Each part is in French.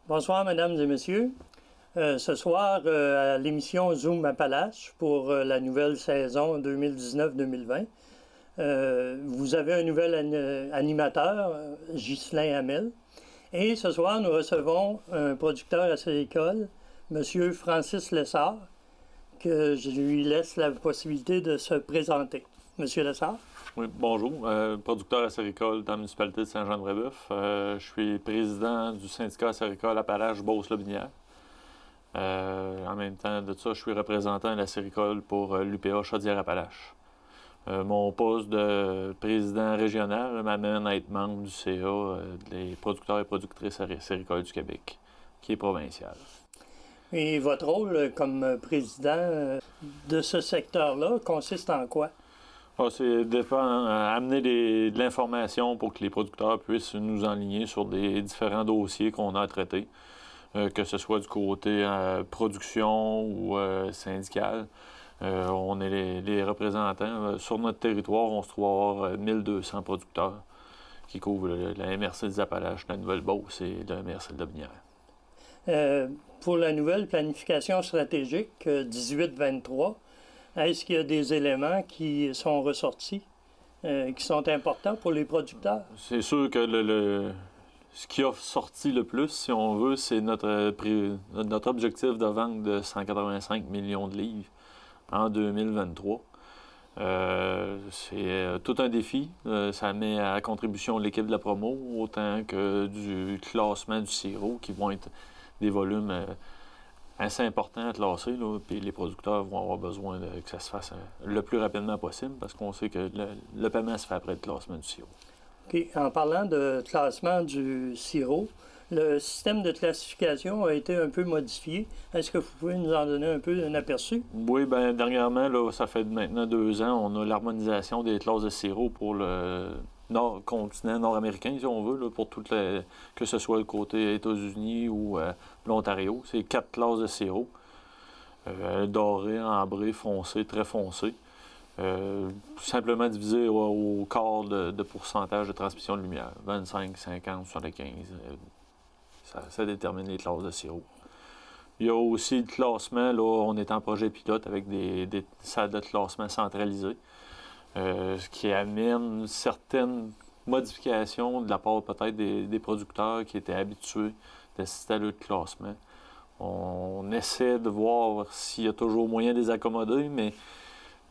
Bonsoir, mesdames et messieurs. Ce soir, à l'émission Zoom Appalaches pour la nouvelle saison 2019-2020, vous avez un nouvel animateur, Ghislain Hamel. Et ce soir, nous recevons un producteur acéricole, M. Francis Lessard, que je lui laisse la possibilité de se présenter. M. Lessard? Oui, bonjour. Producteur acéricole dans la municipalité de Saint-Jean-de-Brébeuf. Je suis président du syndicat acéricole Appalaches-Beauce-Lobinière. En même temps de ça, je suis représentant de l'acéricole pour l'UPA Chaudière-Appalaches. Mon poste de président régional m'amène à être membre du CA des producteurs et productrices acéricoles du Québec, qui est provincial. Et votre rôle comme président de ce secteur-là consiste en quoi? C'est amener de l'information pour que les producteurs puissent nous enligner sur des différents dossiers qu'on a à traiter, que ce soit du côté production ou syndical. On est les représentants. Sur notre territoire, on se trouve avoir 1200 producteurs qui couvrent la MRC des Appalaches, la Nouvelle-Beauce et la MRC de Lobinière. Pour la nouvelle planification stratégique 18-23, est-ce qu'il y a des éléments qui sont ressortis, qui sont importants pour les producteurs? C'est sûr que ce qui a sorti le plus, si on veut, c'est notre objectif de vente de 185 millions de livres en 2023. C'est tout un défi. Ça met à contribution l'équipe de la promo, autant que du classement du sirop, qui vont être des volumes assez important à classer, puis les producteurs vont avoir besoin que ça se fasse le plus rapidement possible parce qu'on sait que le paiement se fait après le classement du sirop. OK. En parlant de classement du sirop, le système de classification a été un peu modifié. Est-ce que vous pouvez nous en donner un peu un aperçu? Oui, bien dernièrement, là, ça fait maintenant 2 ans, on a l'harmonisation des classes de sirop pour le continent nord-américain, si on veut, là, pour que ce soit le côté États-Unis ou l'Ontario. C'est 4 classes de sirop. Doré, ambré, foncé, très foncé. Simplement divisé au quart de pourcentage de transmission de lumière. 25, 50, 75. Ça détermine les classes de sirop. Il y a aussi le classement, là, on est en projet pilote avec des salles de classement centralisées. Ce qui amène certaines modifications de la part peut-être des producteurs qui étaient habitués d'assister à leur classement. On essaie de voir s'il y a toujours moyen de les accommoder, mais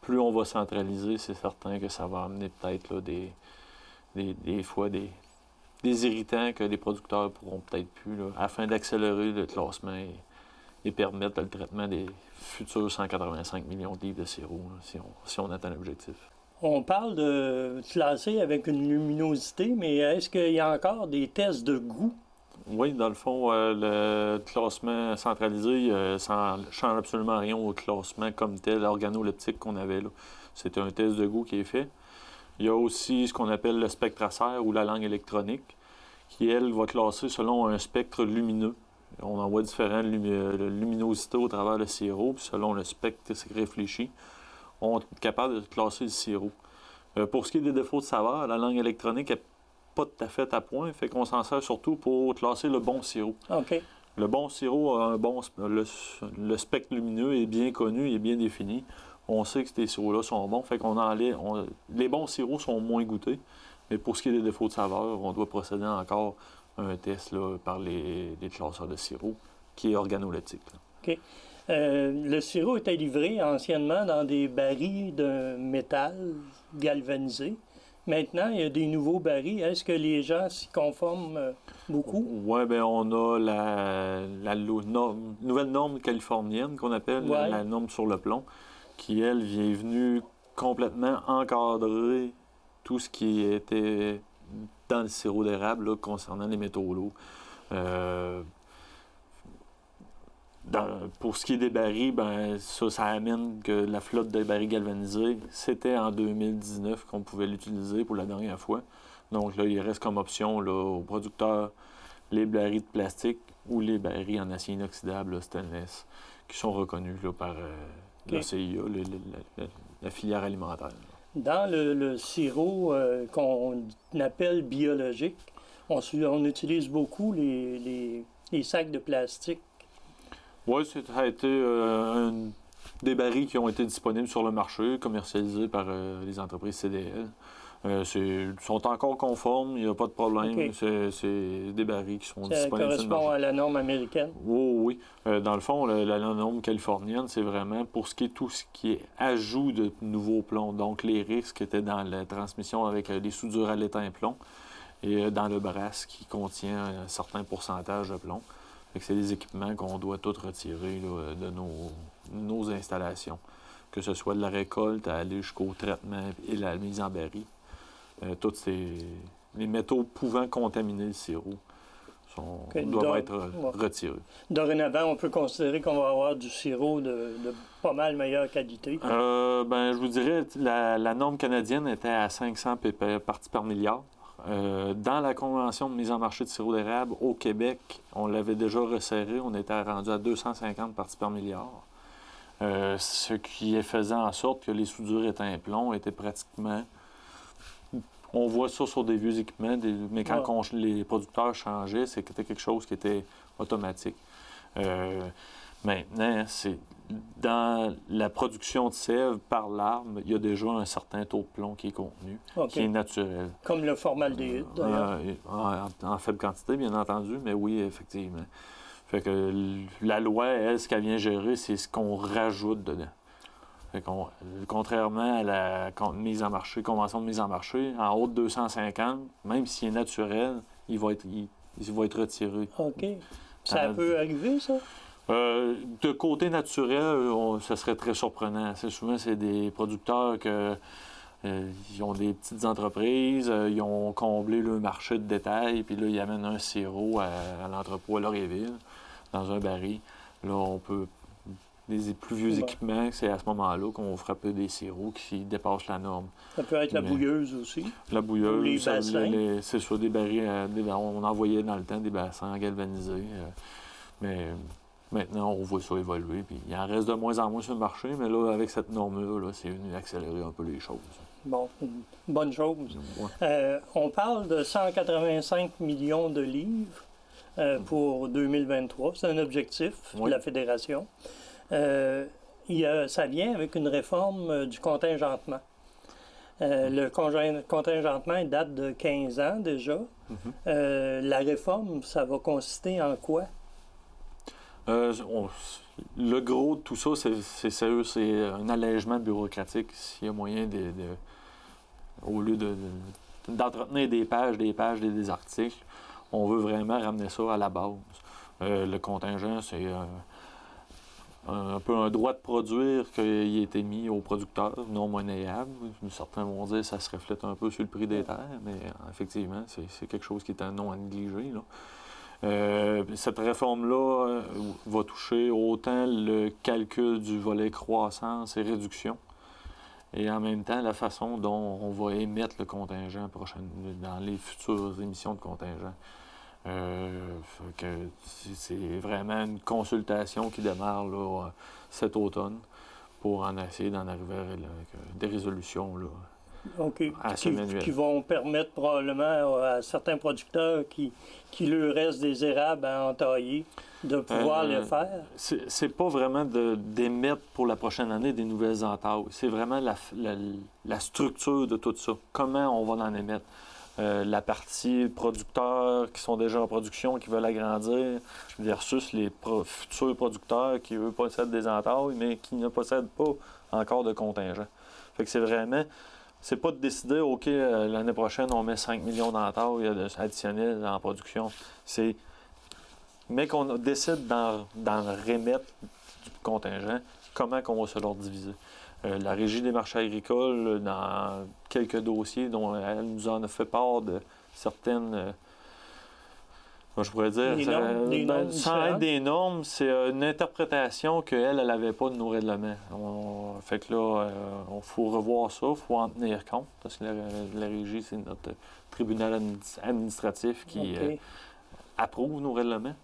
plus on va centraliser, c'est certain que ça va amener peut-être là, des fois des irritants que les producteurs pourront peut-être plus, là, afin d'accélérer le classement et permettre le traitement des futurs 185 millions de livres de sirop, là, si on atteint l'objectif. On parle de classer avec une luminosité, mais est-ce qu'il y a encore des tests de goût? Oui, dans le fond, le classement centralisé, ça ne change absolument rien au classement comme tel, organoleptique qu'on avait là. C'est un test de goût qui est fait. Il y a aussi ce qu'on appelle le spectracère ou la langue électronique, qui, elle, va classer selon un spectre lumineux. On envoie différentes luminosités au travers le sirop, puis selon le spectre réfléchi, on est capable de classer le sirop. Pour ce qui est des défauts de saveur, la langue électronique n'est pas tout à fait à point, fait qu'on s'en sert surtout pour classer le bon sirop. OK. Le bon sirop a le spectre lumineux est bien connu, il est bien défini. On sait que ces sirops-là sont bons, fait qu'on les bons sirops sont moins goûtés, mais pour ce qui est des défauts de saveur, on doit procéder encore à un test là, par les classeurs de sirop, qui est organoleptique. OK. Le sirop était livré anciennement dans des barils de métal galvanisé. Maintenant, il y a des nouveaux barils. Est-ce que les gens s'y conforment beaucoup? Oui, bien, on a la nouvelle norme californienne qu'on appelle la norme sur le plomb, qui, elle, est venue complètement encadrer tout ce qui était dans le sirop d'érable là, concernant les métaux lourds. Pour ce qui est des barils, ben, ça amène que la flotte de barils galvanisés, c'était en 2019 qu'on pouvait l'utiliser pour la dernière fois. Donc là, il reste comme option là, aux producteurs les barils de plastique ou les barils en acier inoxydable, là, stainless, qui sont reconnus là, par la CIA, la filière alimentaire. Dans le sirop qu'on appelle biologique, On utilise beaucoup les sacs de plastique. Oui, ça a été des barils qui ont été disponibles sur le marché, commercialisés par les entreprises CDL. Ils sont encore conformes, il n'y a pas de problème. Okay. C'est des barils qui sont Ça disponibles sur le marché. correspond à la norme américaine? Oui, oui. Dans le fond, la norme californienne, c'est vraiment pour ce qui est tout ce qui est ajout de nouveaux plombs. Donc, les risques étaient dans la transmission avec les soudures à l'étain plomb et dans le brasse qui contient un certain pourcentage de plomb. C'est des équipements qu'on doit tous retirer là, de nos installations. Que ce soit de la récolte à aller jusqu'au traitement et la mise en baril. Tous les métaux pouvant contaminer le sirop doivent être retirés. Dorénavant, on peut considérer qu'on va avoir du sirop de pas mal meilleure qualité. Je vous dirais, la norme canadienne était à 500 parties par milliard. Dans la Convention de mise en marché de sirop d'érable, au Québec, on l'avait déjà resserré, on était rendu à 250 parties par milliard. Ce qui faisait en sorte que les soudures étain plomb étaient pratiquement... On voit ça sur des vieux équipements, mais quand les producteurs changeaient, c'était quelque chose qui était automatique. Maintenant, c'est dans la production de sève par l'arbre, il y a déjà un certain taux de plomb qui est contenu, qui est naturel. Comme le formaldéhyde, d'ailleurs. En faible quantité, bien entendu, mais oui, effectivement. Fait que la loi, elle, ce qu'elle vient gérer, c'est ce qu'on rajoute dedans. Fait contrairement à la convention de mise en marché, en haut de 250, même s'il est naturel, il va être retiré. OK. Ça peut arriver, ça? De côté naturel, ça serait très surprenant. Souvent, c'est des producteurs ils ont des petites entreprises, ils ont comblé le marché de détail, puis là, ils amènent un sirop à l'entrepôt à Laurierville, dans un baril. Là, on peut... Les plus vieux équipements, c'est à ce moment-là qu'on frappe des sirops qui dépassent la norme. Ça peut être la bouilleuse aussi. La bouilleuse, les bassins. c'est ça, des barils. On envoyait dans le temps des bassins galvanisés. Mais maintenant, on voit ça évoluer. Puis il en reste de moins en moins sur le marché, mais là, avec cette norme-là, c'est venu accélérer un peu les choses. Bon, bonne chose. Ouais. On parle de 185 millions de livres pour 2023. C'est un objectif de la Fédération. Ça vient avec une réforme du contingentement. Le contingentement date de 15 ans déjà. La réforme, ça va consister en quoi? Le gros de tout ça, c'est un allègement bureaucratique. S'il y a moyen au lieu d'entretenir des pages, des articles, on veut vraiment ramener ça à la base. Le contingent, c'est un peu un droit de produire qui a été mis aux producteurs non monnayables. Certains vont dire que ça se reflète un peu sur le prix des terres, mais effectivement, c'est quelque chose qui est un non à négliger. Cette réforme-là va toucher autant le calcul du volet croissance et réduction, et en même temps la façon dont on va émettre le contingent dans les futures émissions de contingent. C'est vraiment une consultation qui démarre là, cet automne pour en essayer d'en arriver avec des résolutions là, qui vont permettre probablement à certains producteurs qui leur reste des érables à entailler de pouvoir les faire. C'est pas vraiment d'émettre pour la prochaine année des nouvelles entailles. C'est vraiment la structure de tout ça. Comment on va en émettre. La partie producteurs qui sont déjà en production, qui veulent agrandir, versus les futurs producteurs qui, eux, possèdent des entailles, mais qui ne possèdent pas encore de contingent. Fait que c'est vraiment... C'est pas de décider, OK, l'année prochaine, on met 5 millions d'entailles additionnelles en production. Mais qu'on décide d'en remettre du contingent, comment qu'on va se leur diviser. La Régie des marchés agricoles, dans quelques dossiers dont elle nous en a fait part de certaines, je pourrais dire, sans être des normes, c'est une interprétation qu'elle n'avait pas de nos règlements. Fait que là, il faut revoir ça, il faut en tenir compte, parce que la Régie, c'est notre tribunal administratif qui approuve nos règlements.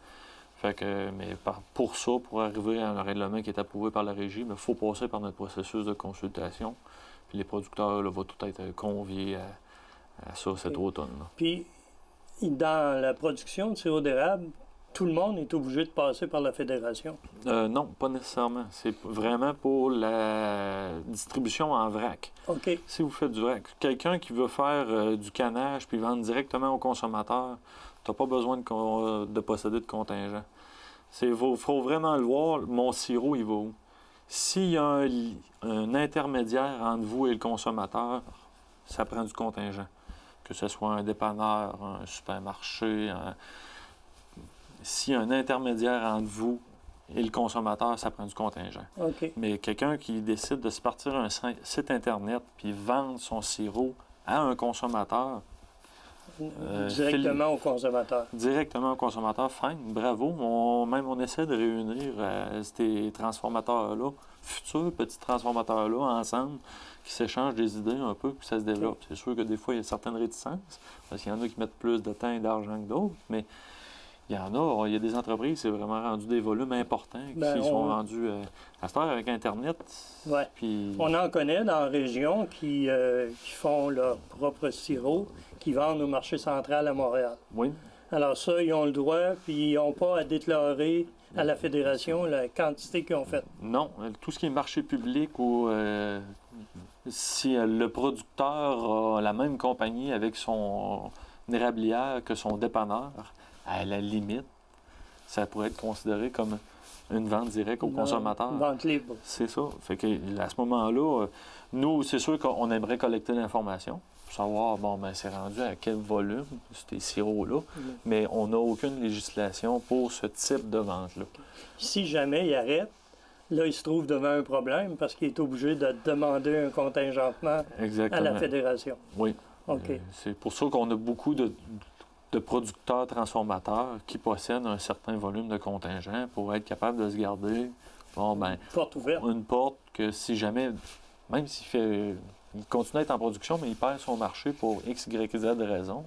Fait que, mais pour ça, pour arriver à un règlement qui est approuvé par la Régie, il faut passer par notre processus de consultation. Puis les producteurs vont tout être conviés à ça cet automne. Puis, dans la production de sirop d'érable, tout le monde est obligé de passer par la fédération? Non, pas nécessairement. C'est vraiment pour la distribution en vrac. OK. Si vous faites du vrac, quelqu'un qui veut faire du canage puis vendre directement au consommateur, tu n'as pas besoin de posséder de contingent. Il faut vraiment le voir, mon sirop, il va où? S'il y a un intermédiaire entre vous et le consommateur, ça prend du contingent. Que ce soit un dépanneur, un supermarché. S'il y a un intermédiaire entre vous et le consommateur, ça prend du contingent. OK. Mais quelqu'un qui décide de se partir un site Internet puis vendre son sirop à un consommateur... directement au consommateur. Directement au consommateur, fine, bravo. On essaie de réunir ces transformateurs-là, futurs petits transformateurs-là, ensemble, qui s'échangent des idées un peu, puis ça se développe. Okay. C'est sûr que des fois, il y a certaines réticences, parce qu'il y en a qui mettent plus de temps et d'argent que d'autres, mais il y a des entreprises, c'est vraiment rendu des volumes importants, qui sont rendus à cette heure avec Internet. Ouais. Puis... On en connaît dans la région qui font leur propre sirop, qui vendent au marché central à Montréal. Oui. Alors ça, ils ont le droit, puis ils n'ont pas à déclarer à la Fédération la quantité qu'ils ont faite. Non. Tout ce qui est marché public ou si le producteur a la même compagnie avec son érablière que son dépanneur, à la limite, ça pourrait être considéré comme une vente directe au consommateur. Une vente libre. C'est ça. Fait que à ce moment-là, nous, c'est sûr qu'on aimerait collecter l'information pour savoir, c'est rendu à quel volume, ces sirops-là, mais on n'a aucune législation pour ce type de vente-là. Si jamais il arrête, là, il se trouve devant un problème parce qu'il est obligé de demander un contingentement à la Fédération. Oui. OK. C'est pour ça qu'on a beaucoup de producteurs transformateurs qui possèdent un certain volume de contingent pour être capable de se garder porte ouverte. Une porte que si jamais, même il continue à être en production, mais il perd son marché pour X, Y, Z raison,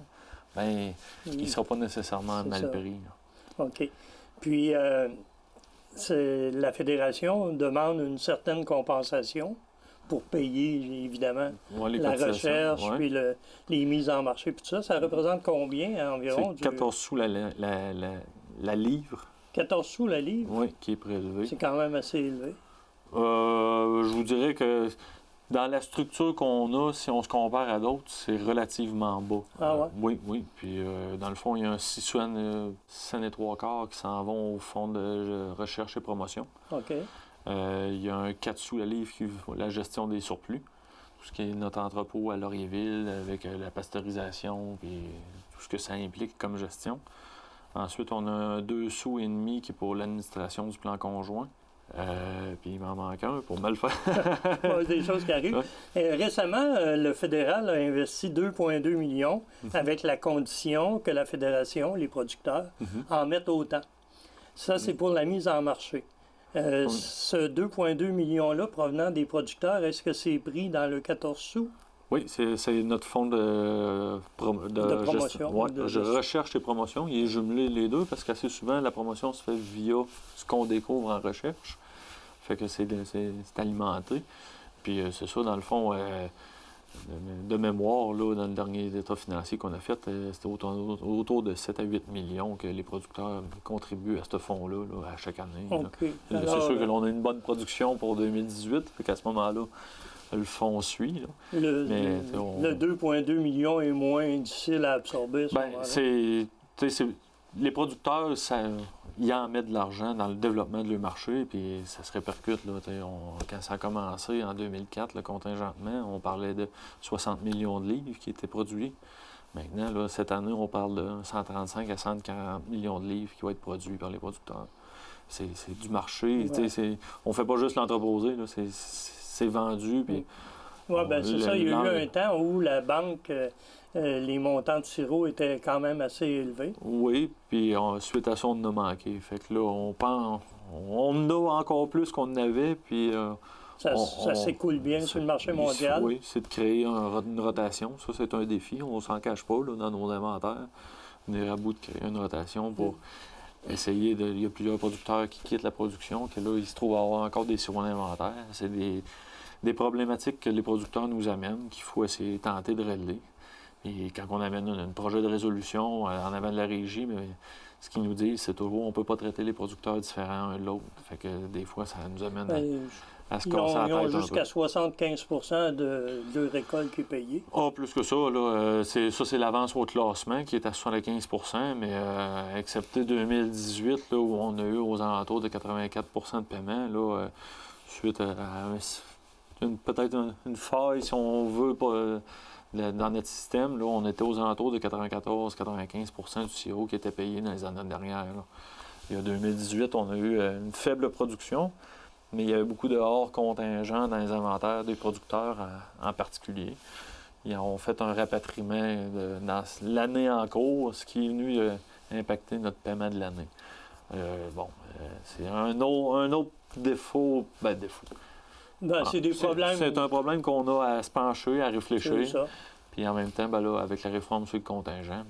il ne sera pas nécessairement mal pris. OK. Puis, la Fédération demande une certaine compensation pour payer, évidemment, la recherche, puis les mises en marché, puis tout ça. Ça représente combien environ? C'est 14 sous la livre. 14 sous la livre? Oui, qui est prélevé. C'est quand même assez élevé. Je vous dirais que dans la structure qu'on a, si on se compare à d'autres, c'est relativement bas. Ah ouais? Oui. Puis, dans le fond, il y a un 6 cents et 3/4 qui s'en vont au fonds de recherche et promotion. OK. Il y a un 4 sous la livre qui la gestion des surplus. Tout ce qui est notre entrepôt à Laurierville avec la pasteurisation et tout ce que ça implique comme gestion. Ensuite, on a un 2 sous et demi qui est pour l'administration du plan conjoint. Puis il m'en manque un pour me le faire. Des choses qui arrivent. Récemment, le fédéral a investi 2,2 millions avec la condition que la fédération, les producteurs, en mettent autant. Ça, c'est pour la mise en marché. Ce 2,2 millions-là provenant des producteurs, est-ce que c'est pris dans le 14 sous? Oui, c'est notre fonds de promotion. Recherche et promotion. Il est jumelé les deux parce qu'assez souvent, la promotion se fait via ce qu'on découvre en recherche. Fait que c'est alimenté. Puis c'est ça, dans le fond, de mémoire, là, dans le dernier état financier qu'on a fait, c'était autour de 7 à 8 millions que les producteurs contribuent à ce fonds-là à chaque année. Okay. C'est sûr que l'on a une bonne production pour 2018, fait qu'à ce moment-là, le fonds suit. Là. Le 2,2 millions est moins difficile à absorber. Les producteurs, ils en mettent de l'argent dans le développement de leur marché, puis ça se répercute. Là, quand ça a commencé en 2004, le contingentement, on parlait de 60 millions de livres qui étaient produits. Maintenant, là, cette année, on parle de 135 à 140 millions de livres qui vont être produits par les producteurs. C'est du marché. Ouais. On ne fait pas juste l'entreposer, c'est vendu. Puis c'est ça. Il y a eu un temps où la banque... les montants de sirop étaient quand même assez élevés. Oui, puis suite à ça, on en a manqué. Fait que là, on en a encore plus qu'on en avait, puis... ça s'écoule bien sur le marché mondial. Oui, c'est de créer une rotation. Ça, c'est un défi. On ne s'en cache pas là, dans nos inventaires. On est à bout de créer une rotation pour essayer de... Il y a plusieurs producteurs qui quittent la production, que là, ils se trouvent à avoir encore des sirops d'inventaire. C'est des problématiques que les producteurs nous amènent, qu'il faut essayer de tenter de régler. Et quand on amène un projet de résolution en avant de la régie, mais ce qu'ils nous disent, c'est toujours on ne peut pas traiter les producteurs différents un de l'autre. Fait que des fois, ça nous amène à se casser la tête. Ils ont jusqu'à 75 de récolte qui est payée. Ah, plus que ça, là, c'est l'avance au classement qui est à 75 mais excepté 2018, là, où on a eu aux alentours de 84 de paiement, là, suite à peut-être une faille, si on veut, dans notre système, là, on était aux alentours de 94-95 du sirop qui était payé dans les années dernières. Là. Il y a 2018, on a eu une faible production, mais il y avait beaucoup de hors contingents dans les inventaires des producteurs en particulier. Ils ont fait un rapatriement dans l'année en cours, ce qui est venu impacter notre paiement de l'année. C'est un autre défaut. Défaut. C'est des problèmes. C'est un problème qu'on a à se pencher, à réfléchir. C'est ça. Puis en même temps, là, avec la réforme sur le contingent,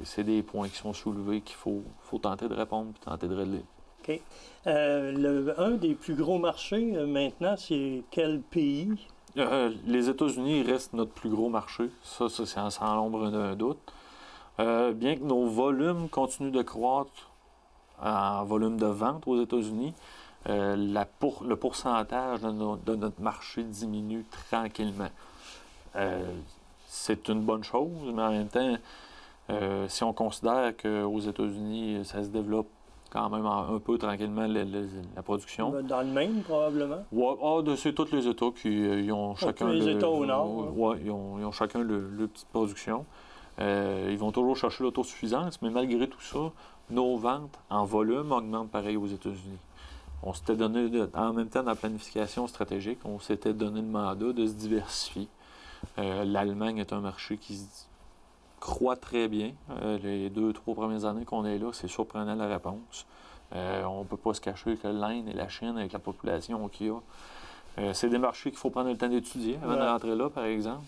c'est des points qui sont soulevés qu'il faut tenter de répondre et tenter de régler. OK. Un des plus gros marchés maintenant, c'est quel pays? Les États-Unis restent notre plus gros marché. Ça c'est sans l'ombre d'un doute. Bien que nos volumes continuent de croître en volume de vente aux États-Unis, le pourcentage de notre marché diminue tranquillement. C'est une bonne chose, mais en même temps, si on considère qu'aux États-Unis, ça se développe quand même un peu tranquillement la production. Dans le Maine, probablement. Ouais, c'est tous les États qui ont chacun... Tous les États au nord. Oui, ils ont chacun leur petite production. Ils vont toujours chercher l'autosuffisance, mais malgré tout ça, nos ventes en volume augmentent pareil aux États-Unis. On s'était donné, en même temps, dans la planification stratégique, on s'était donné le mandat de se diversifier. L'Allemagne est un marché qui croît très bien. Les 2-3 premières années qu'on est là, c'est surprenant la réponse. On ne peut pas se cacher que l'Inde et la Chine, avec la population qu'il y a, c'est des marchés qu'il faut prendre le temps d'étudier avant de rentrer là, par exemple.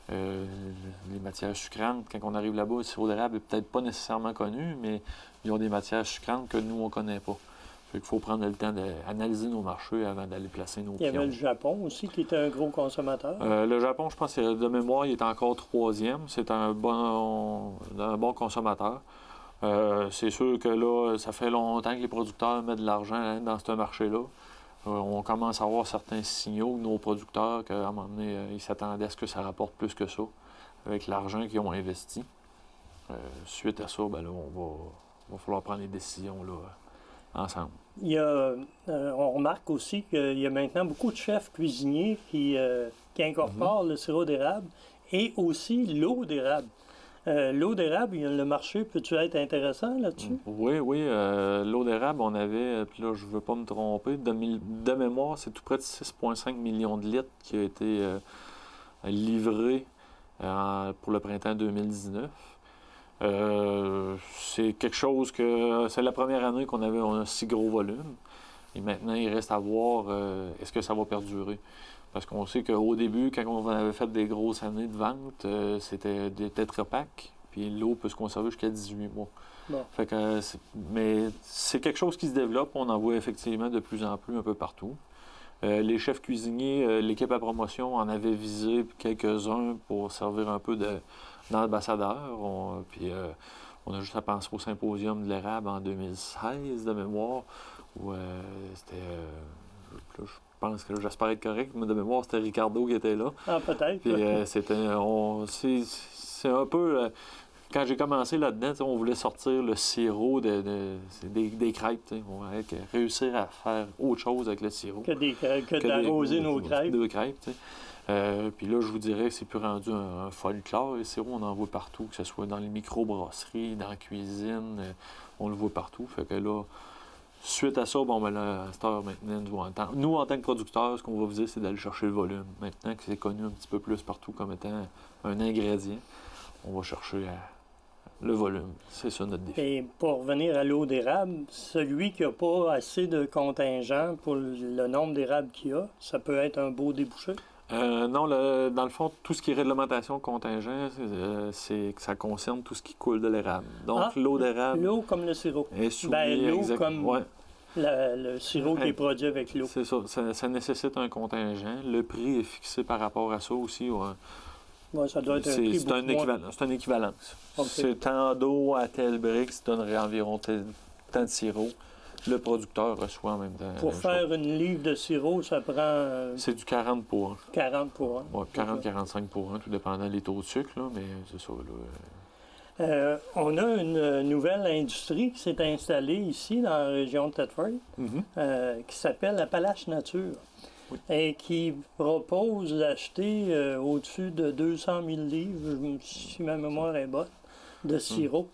Les matières sucrantes, quand on arrive là-bas, le sirop d'érable n'est peut-être pas nécessairement connu, mais ils ont des matières sucrantes que nous, on ne connaît pas. Il faut prendre le temps d'analyser nos marchés avant d'aller placer nos pions. Il y avait le Japon aussi qui était un gros consommateur. Le Japon, je pense, de mémoire, il est encore 3e. C'est un bon consommateur. C'est sûr que là, ça fait longtemps que les producteurs mettent de l'argent dans ce marché-là. On commence à avoir certains signaux de nos producteurs qu'à un moment donné, ils s'attendaient à ce que ça rapporte plus que ça avec l'argent qu'ils ont investi. Suite à ça, là, va falloir prendre des décisions là, ensemble. On remarque aussi qu'il y a maintenant beaucoup de chefs cuisiniers qui incorporent le sirop d'érable et aussi l'eau d'érable. L'eau d'érable, le marché peut-tu être intéressant là-dessus? Oui. L'eau d'érable, on avait, puis là, je ne veux pas me tromper, de mémoire, c'est tout près de 6,5 millions de litres qui a été livré pour le printemps 2019. C'est quelque chose que... C'est la première année qu'on avait un si gros volume. Et maintenant, il reste à voir est-ce que ça va perdurer. Parce qu'on sait qu'au début, quand on avait fait des grosses années de vente, c'était des Tetra Pak. Puis l'eau peut se conserver jusqu'à 18 mois. Bon. Fait que mais c'est quelque chose qui se développe. On en voit effectivement de plus en plus un peu partout. Les chefs cuisiniers, l'équipe à promotion en avait visé quelques-uns pour servir un peu d'ambassadeurs. Puis on a juste à penser au symposium de l'érable en 2016 de mémoire, où c'était... je pense que j'espère être correct, mais de mémoire, c'était Ricardo qui était là. Ah, peut-être. Puis c'est un peu... quand j'ai commencé là-dedans, on voulait sortir le sirop des crêpes. On voulait réussir à faire autre chose avec le sirop. Que d'arroser nos crêpes. Deux crêpes, puis là, je vous dirais que c'est plus rendu un folklore. Le sirop, on en voit partout, que ce soit dans les microbrasseries, dans la cuisine, on le voit partout. Fait que là, suite à ça, là, à cette heure maintenant, nous, en tant que producteurs, ce qu'on va vous dire, c'est d'aller chercher le volume. Maintenant que c'est connu un petit peu plus partout comme étant un ingrédient, on va chercher le volume. C'est ça notre défi. Et pour revenir à l'eau d'érable, celui qui n'a pas assez de contingent pour le nombre d'érables qu'il y a, ça peut être un beau débouché? Non, dans le fond, tout ce qui est réglementation contingent, c'est que ça concerne tout ce qui coule de l'érable. Donc, l'eau d'érable... L'eau comme le sirop. Est soumis, l'eau comme le sirop qui est produit avec l'eau. C'est ça. Ça nécessite un contingent. Le prix est fixé par rapport à ça aussi. Ouais, ça doit être un prix beaucoup moins. C'est une équivalence. Okay. C'est tant d'eau à tel Brix donnerait environ tant de sirop. Le producteur reçoit en même temps. Pour faire une livre de sirop, ça prend... C'est du 40 pour 1. 40 pour 1. Ouais, 40-45 pour 1, tout dépendant des taux de sucre, là, mais c'est ça. On a une nouvelle industrie qui s'est installée ici, dans la région de Thetford, qui s'appelle Appalache Nature. Oui. Et qui propose d'acheter au-dessus de 200 000 livres, si ma mémoire est bonne, de sirop.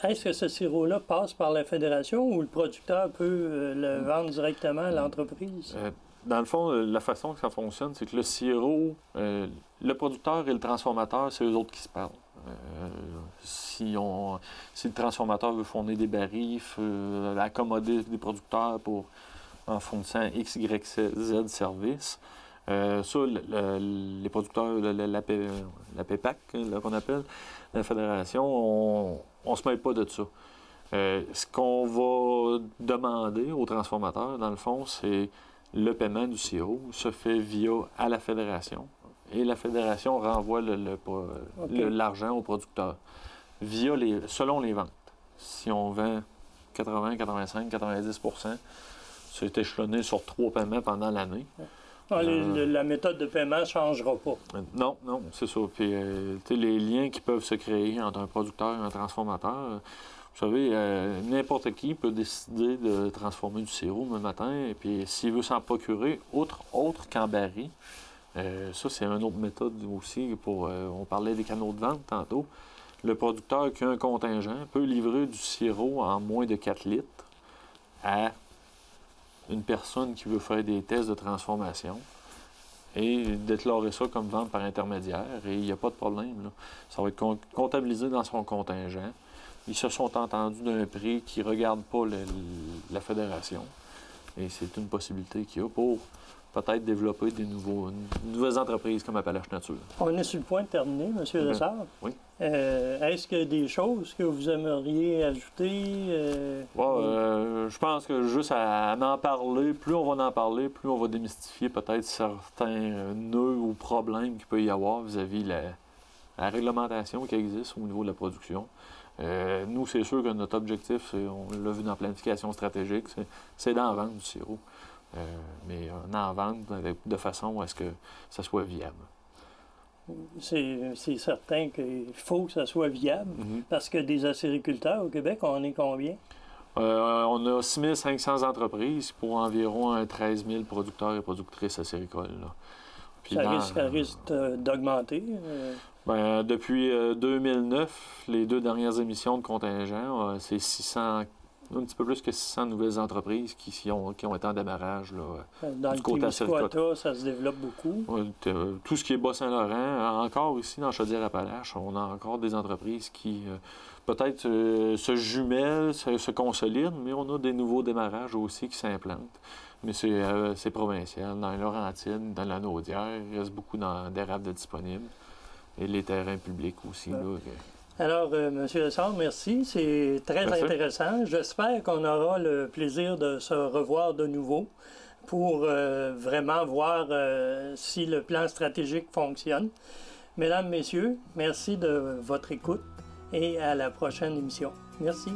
Est-ce que ce sirop-là passe par la fédération ou le producteur peut le vendre directement à l'entreprise? Dans le fond, la façon que ça fonctionne, c'est que le sirop, le producteur et le transformateur, c'est eux autres qui se parlent. Si le transformateur veut fournir des barils, accommoder des producteurs en fournissant X, Y, Z services, ça, les producteurs, la PEPAC, qu'on appelle, la fédération, on ne se mêle pas de ça. Ce qu'on va demander aux transformateurs, dans le fond, c'est le paiement du sirop se fait à la fédération. Et la fédération renvoie l'argent au producteur selon les ventes. Si on vend 80, 85, 90 %, c'est échelonné sur 3 paiements pendant l'année. La méthode de paiement ne changera pas. Non, c'est ça. Puis, les liens qui peuvent se créer entre un producteur et un transformateur, vous savez, n'importe qui peut décider de transformer du sirop le matin, et puis s'il veut s'en procurer, autre qu'en baril, ça, c'est une autre méthode aussi. On parlait des canaux de vente tantôt. Le producteur qui a un contingent peut livrer du sirop en moins de 4 litres à une personne qui veut faire des tests de transformation et déclarer ça comme vente par intermédiaire. Et il n'y a pas de problème, là. Ça va être comptabilisé dans son contingent. Ils se sont entendus d'un prix qui ne regarde pas la fédération. Et c'est une possibilité qu'il y a pour peut-être développer des nouvelles entreprises comme Appalache Nature. On est sur le point de terminer, M. Lessard. Oui. Est-ce qu'il y a des choses que vous aimeriez ajouter? Je pense que juste à en parler, plus on va en parler, plus on va démystifier peut-être certains nœuds ou problèmes qu'il peut y avoir vis-à-vis la réglementation qui existe au niveau de la production. Nous, c'est sûr que notre objectif, on l'a vu dans la planification stratégique, c'est d'en vendre du sirop. Mais en vendre de façon à ce que ça soit viable. C'est certain qu'il faut que ça soit viable, parce que des acériculteurs au Québec, on est combien? On a 6 500 entreprises pour environ 13 000 producteurs et productrices acéricoles. Ça risque d'augmenter? Depuis 2009, les 2 dernières émissions de contingent, c'est 600, un petit peu plus que 600 nouvelles entreprises qui ont été en démarrage. Là, dans le Témiscouata, ça se développe beaucoup. Tout ce qui est Bas-Saint-Laurent, encore ici dans Chaudière-Appalaches, on a encore des entreprises qui peut-être se jumellent, se consolident, mais on a des nouveaux démarrages aussi qui s'implantent. Mais c'est provincial. Dans les Laurentides, dans la Naudière, il reste beaucoup d'érables de disponibles. Et les terrains publics aussi. Là. Alors, M. Lessard, merci. C'est très intéressant. J'espère qu'on aura le plaisir de se revoir de nouveau pour vraiment voir si le plan stratégique fonctionne. Mesdames, Messieurs, merci de votre écoute et à la prochaine émission. Merci.